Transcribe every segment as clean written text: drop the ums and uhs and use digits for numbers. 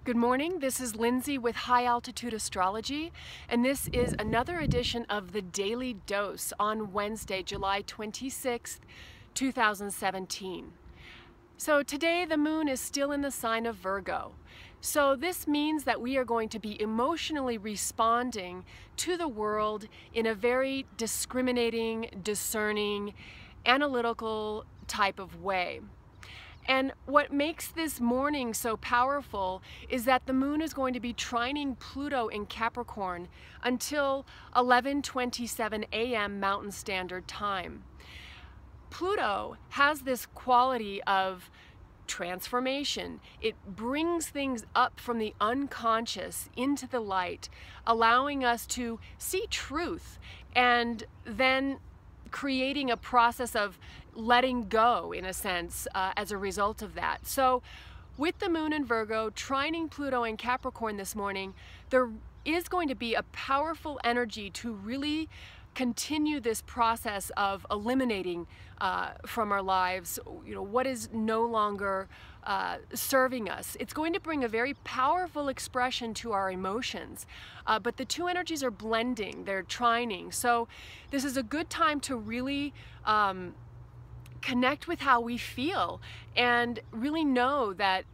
Good morning, this is Lindsay with High Altitude Astrology, and this is another edition of the Daily Dose on Wednesday, July 26th, 2017. So today the moon is still in the sign of Virgo. So this means that we are going to be emotionally responding to the world in a very discriminating, discerning, analytical type of way. And what makes this morning so powerful is that the moon is going to be trining Pluto in Capricorn until 11:27 a.m. Mountain Standard Time. Pluto has this quality of transformation. It brings things up from the unconscious into the light, allowing us to see truth and then creating a process of letting go, in a sense, as a result of that. So with the moon in Virgo trining Pluto in Capricorn this morning, there is going to be a powerful energy to really continue this process of eliminating from our lives, what is no longer serving us. It's going to bring a very powerful expression to our emotions, but the two energies are blending, they're trining. So this is a good time to really connect with how we feel and really know that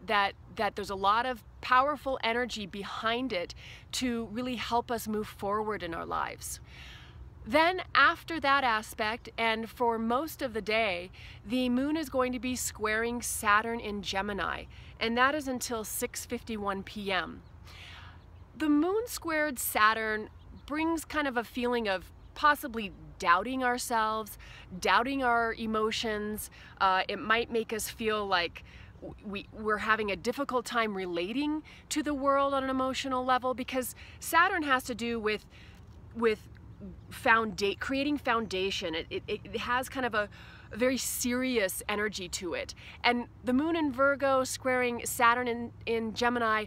there's a lot of powerful energy behind it to really help us move forward in our lives. Then after that aspect, and for most of the day, the moon is going to be squaring Saturn in Gemini, and that is until 6:51 p.m. The moon squared Saturn brings kind of a feeling of possibly doubting ourselves, doubting our emotions. It might make us feel like we're having a difficult time relating to the world on an emotional level, because Saturn has to do with creating foundation. It has kind of a very serious energy to it. And the moon in Virgo squaring Saturn in Gemini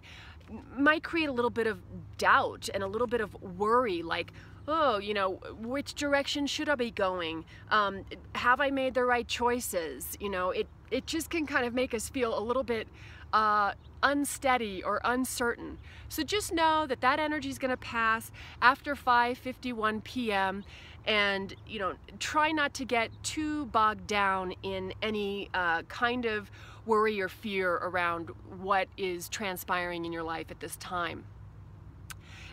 might create a little bit of doubt and a little bit of worry, like, oh, which direction should I be going? Have I made the right choices? It just can kind of make us feel a little bit unsteady or uncertain. So just know that that energy is going to pass after 5:51 p.m. and try not to get too bogged down in any kind of worry or fear around what is transpiring in your life at this time.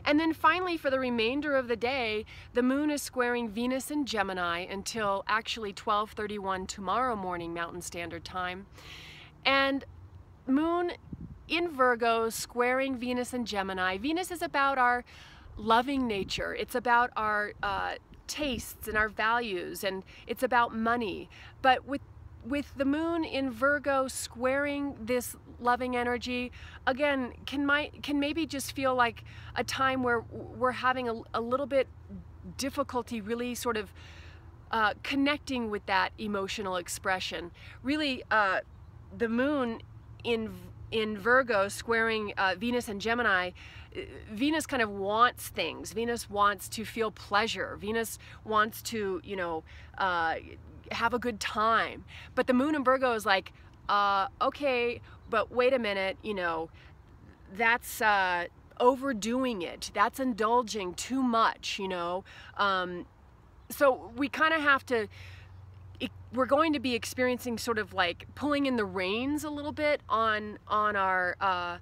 And then finally, for the remainder of the day, the moon is squaring Venus in Gemini until actually 12:31 tomorrow morning Mountain Standard Time. And moon in Virgo squaring Venus in Gemini. Venus is about our loving nature. It's about our tastes and our values, and it's about money. But with the moon in Virgo squaring this loving energy, again, can maybe just feel like a time where we're having a little bit difficulty really sort of connecting with that emotional expression. Really, the moon in Virgo squaring Venus and Gemini, Venus kind of wants things. Venus wants to feel pleasure. Venus wants to, have a good time. But the moon in Virgo is like, okay, but wait a minute, that's overdoing it. That's indulging too much, So we kind of have to, we're going to be experiencing sort of like pulling in the reins a little bit on our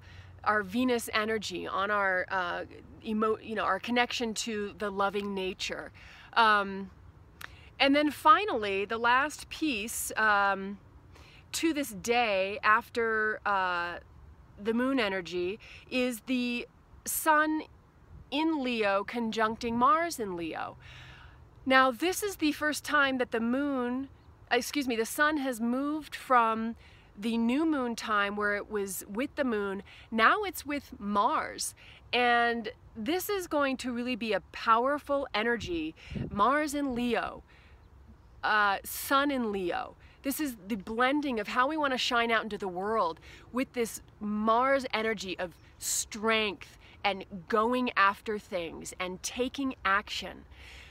Venus energy, on our our connection to the loving nature. And then finally, the last piece to this day after the moon energy is the Sun in Leo conjuncting Mars in Leo. Now, this is the first time that the Sun has moved from the new moon time where it was with the moon. Now it's with Mars. And this is going to really be a powerful energy. Mars in Leo, Sun in Leo. This is the blending of how we want to shine out into the world with this Mars energy of strength and going after things and taking action.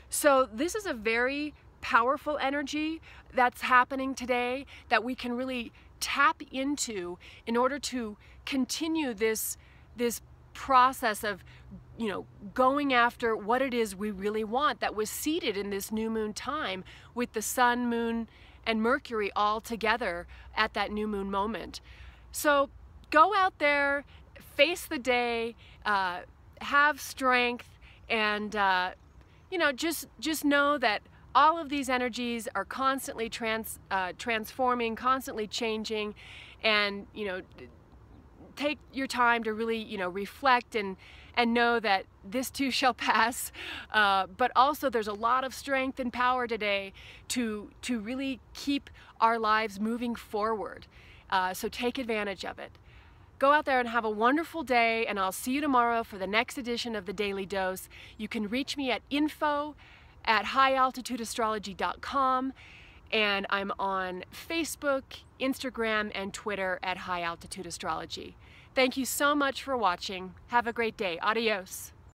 So this is a very powerful energy that's happening today that we can really tap into in order to continue this this process of, you know, going after what it is we really want that was seeded in this new moon time with the sun, moon, and Mercury all together at that new moon moment. So go out there, face the day, have strength, and you know, just know that all of these energies are constantly transforming, constantly changing, and, you know, take your time to really, you know, reflect and know that this too shall pass. But also there's a lot of strength and power today to really keep our lives moving forward. So take advantage of it. Go out there and have a wonderful day, and I'll see you tomorrow for the next edition of the Daily Dose. You can reach me at info@highaltitudeastrology.com, and I'm on Facebook, Instagram, and Twitter at High Altitude Astrology. Thank you so much for watching. Have a great day. Adios.